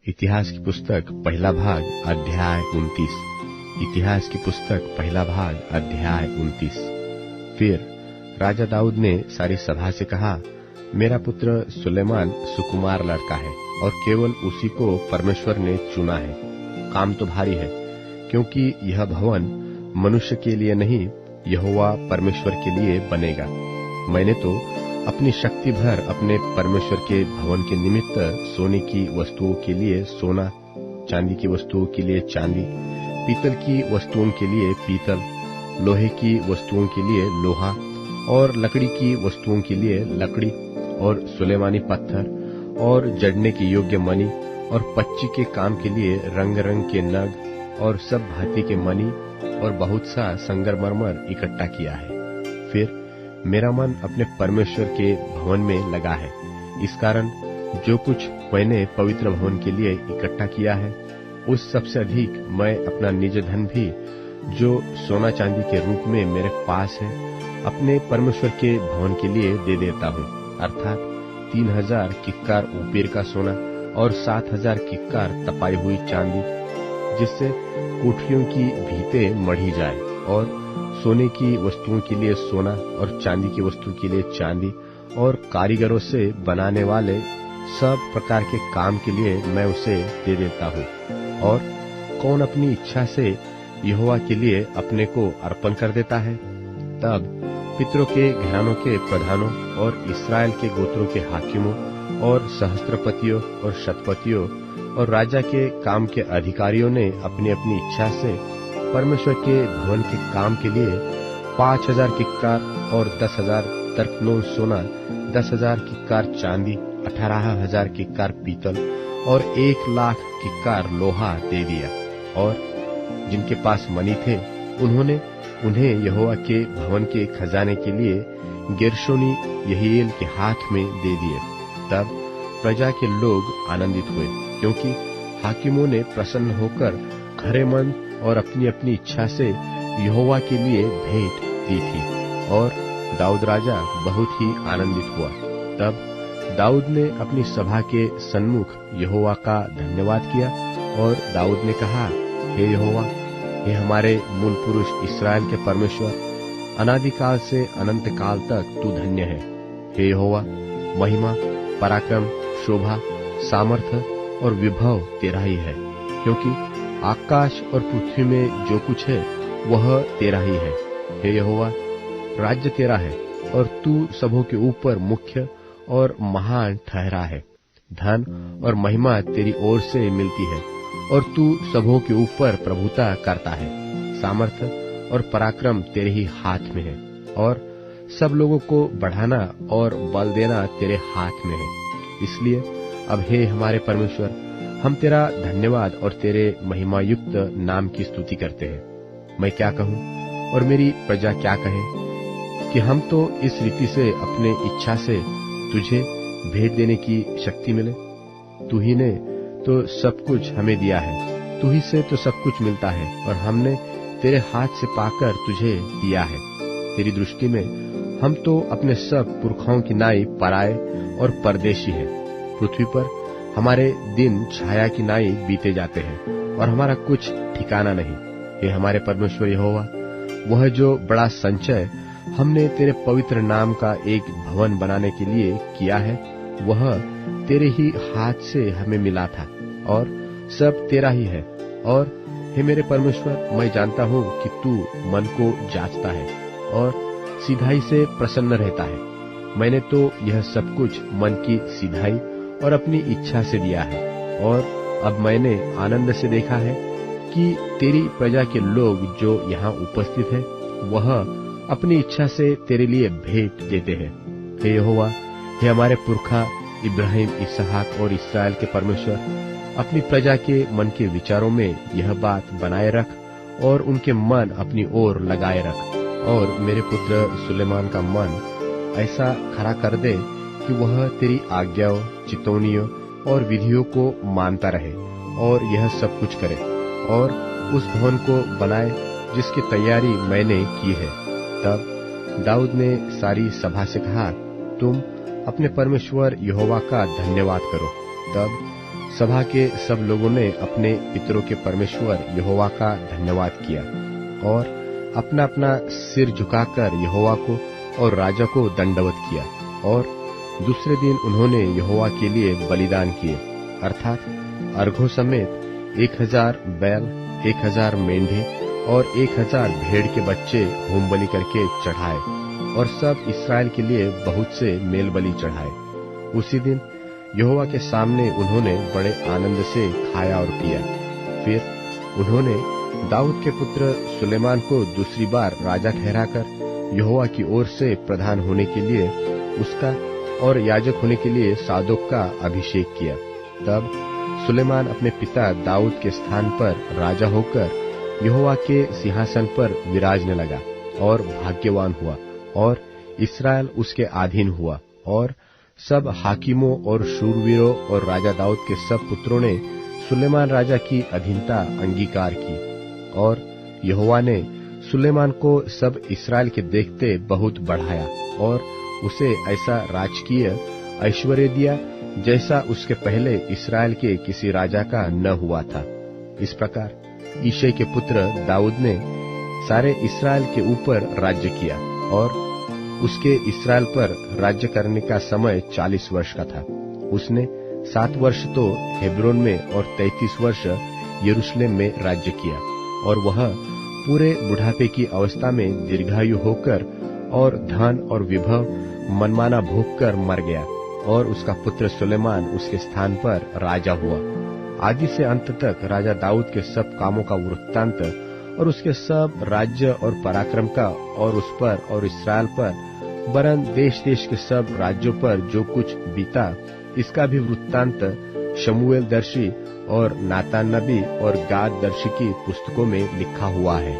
इतिहास की पुस्तक पहला भाग अध्याय 29। इतिहास की पुस्तक पहला भाग अध्याय 29। फिर राजा दाऊद ने सारी सभा से कहा, मेरा पुत्र सुलेमान सुकुमार लड़का है और केवल उसी को परमेश्वर ने चुना है। काम तो भारी है, क्योंकि यह भवन मनुष्य के लिए नहीं, यहोवा परमेश्वर के लिए बनेगा। मैंने तो अपनी शक्ति भर अपने परमेश्वर के भवन के निमित्त सोने की वस्तुओं के लिए सोना, चांदी की वस्तुओं के लिए चांदी, पीतल की वस्तुओं के लिए पीतल, लोहे की वस्तुओं के लिए लोहा और लकड़ी की वस्तुओं के लिए लकड़ी और सुलेमानी पत्थर और जड़ने के योग्य मणि और पच्ची के काम के लिए रंग रंग के नग और सब भांति के मणि और बहुत सा संगमरमर इकट्ठा किया है। फिर मेरा मन अपने परमेश्वर के भवन में लगा है। इस कारण जो कुछ मैंने पवित्र भवन के लिए इकट्ठा किया है, उस सबसे अधिक मैं अपना निज धन भी, जो सोना चांदी के रूप में मेरे पास है, अपने परमेश्वर के भवन के लिए दे देता हूँ, अर्थात 3000 किक्कार ऊपीर का सोना और 7000 किक्कार तपाई हुई चांदी, जिससे कोठरियों की भीतें मढ़ी जाए, और सोने की वस्तुओं के लिए सोना और चांदी की वस्तु के लिए चांदी, और कारीगरों से बनाने वाले सब प्रकार के काम के लिए मैं उसे दे देता हूँ। और कौन अपनी इच्छा से यहोवा के लिए अपने को अर्पण कर देता है? तब पितरों के घरानों के प्रधानों और इस्राएल के गोत्रों के हाकिमों और सहस्त्रपतियों और शतपतियों और राजा के काम के अधिकारियों ने अपनी अपनी इच्छा से परमेश्वर के भवन के काम के लिए 5000 किक्कार और 10,000 तरकनों सोना, 10,000 किक्कार चांदी, 18,000 किक्कार पीतल और 1,00,000 किक्कार लोहा दे दिया। और जिनके पास मणि थे, उन्होंने उन्हें यहोवा के भवन के खजाने के लिए गेर्शोनी यहीएल के हाथ में दे दिए। तब प्रजा के लोग आनंदित हुए, क्योंकि हाकिमों ने प्रसन्न होकर खरे मन और अपनी अपनी इच्छा से यहोवा के लिए भेंट दी थी, और दाऊद राजा बहुत ही आनंदित हुआ। तब दाऊद ने अपनी सभा के सन्मुख यहोवा का धन्यवाद किया, और दाऊद ने कहा, हे यहोवा, हे हमारे मूल पुरुष इस्राएल के परमेश्वर, अनादिकाल से अनंत काल तक तू धन्य है। हे यहोवा, महिमा, पराक्रम, शोभा, सामर्थ्य और विभव तेरा ही है, क्योंकि आकाश और पृथ्वी में जो कुछ है वह तेरा ही है। हे यहोवा, राज्य तेरा है, और तू सबों के ऊपर मुख्य और महान ठहरा है। धन और महिमा तेरी ओर से मिलती है, और तू सबों के ऊपर प्रभुता करता है। सामर्थ्य और पराक्रम तेरे ही हाथ में है, और सब लोगों को बढ़ाना और बल देना तेरे हाथ में है। इसलिए अब हे हमारे परमेश्वर, हम तेरा धन्यवाद और तेरे महिमायुक्त नाम की स्तुति करते हैं। मैं क्या कहूँ और मेरी प्रजा क्या कहे कि हम तो इस रीति से अपने इच्छा से तुझे भेंट देने की शक्ति मिले? तू ही ने तो सब कुछ हमें दिया है, तू ही से तो सब कुछ मिलता है, और हमने तेरे हाथ से पाकर तुझे दिया है। तेरी दृष्टि में हम तो अपने सब पुरखाओं की नाई पराए और परदेशी हैं। पृथ्वी पर हमारे दिन छाया की नाई बीते जाते हैं, और हमारा कुछ ठिकाना नहीं। हे हमारे परमेश्वर यहोवा, वह जो बड़ा संचय हमने तेरे पवित्र नाम का एक भवन बनाने के लिए किया है, वह तेरे ही हाथ से हमें मिला था, और सब तेरा ही है। और हे मेरे परमेश्वर, मैं जानता हूँ कि तू मन को जांचता है और सीधाई से प्रसन्न रहता है। मैंने तो यह सब कुछ मन की सीधाई और अपनी इच्छा से दिया है, और अब मैंने आनंद से देखा है कि तेरी प्रजा के लोग जो यहाँ उपस्थित है, वह अपनी इच्छा से तेरे लिए भेंट देते हैं। हे यहोवा, हे हमारे पुरखा इब्राहिम, इसहाक और इस्राएल के परमेश्वर, अपनी प्रजा के मन के विचारों में यह बात बनाए रख, और उनके मन अपनी ओर लगाए रख, और मेरे पुत्र सुलेमान का मन ऐसा खड़ा कर दे कि वह तेरी आज्ञाओं, चितौनियों और विधियों को मानता रहे, और यह सब कुछ करे, और उस भवन को बनाए जिसकी तैयारी मैंने की है। तब दाऊद ने सारी सभा से कहा, तुम अपने परमेश्वर यहोवा का धन्यवाद करो। तब सभा के सब लोगों ने अपने पितरों के परमेश्वर यहोवा का धन्यवाद किया और अपना अपना सिर झुकाकर यहोवा को और राजा को दंडवत किया। और दूसरे दिन उन्होंने यहोवा के लिए बलिदान किए, अर्थात अर्घों समेत 1000 बैल, 1000 मेंढे और 1000 भेड़ के बच्चे होम बलि करके चढ़ाए और सब इस्राएल के लिए बहुत से मेल बलि चढ़ाए। उसी दिन यहोवा के सामने उन्होंने बड़े आनंद से खाया और पिया। फिर उन्होंने दाऊद के पुत्र सुलेमान को दूसरी बार राजा ठहराकर यहोवा की ओर से प्रधान होने के लिए उसका और याजक होने के लिए सादोक का अभिषेक किया। तब सुलेमान अपने पिता दाऊद के स्थान पर राजा होकर यहोवा के सिंहासन पर विराजने लगा और भाग्यवान हुआ और इस्राएल उसके अधीन हुआ। और सब हाकिमों और शूरवीरों और राजा दाऊद के सब पुत्रों ने सुलेमान राजा की अधीनता अंगीकार की। और यहोवा ने सुलेमान को सब इस्राएल के देखते बहुत बढ़ाया और उसे ऐसा राजकीय ऐश्वर्य दिया जैसा उसके पहले इस्राएल के किसी राजा का न हुआ था। इस प्रकार यिशै के पुत्र दाऊद ने सारे इस्राएल के ऊपर राज्य किया और उसके इस्राएल पर राज्य करने का समय 40 वर्ष का था। उसने 7 वर्ष तो हेब्रोन में और 33 वर्ष यरूशलेम में राज्य किया। और वह पूरे बुढ़ापे की अवस्था में दीर्घायु होकर और धन और विभव मनमाना भोग कर मर गया और उसका पुत्र सुलेमान उसके स्थान पर राजा हुआ। आदि से अंत तक राजा दाऊद के सब कामों का वृत्तांत और उसके सब राज्य और पराक्रम का और उस पर और इस्राएल पर वरन देश देश के सब राज्यों पर जो कुछ बीता, इसका भी वृत्तांत शमूएल दर्शी और नातान नबी और गाद दर्शी की पुस्तकों में लिखा हुआ है।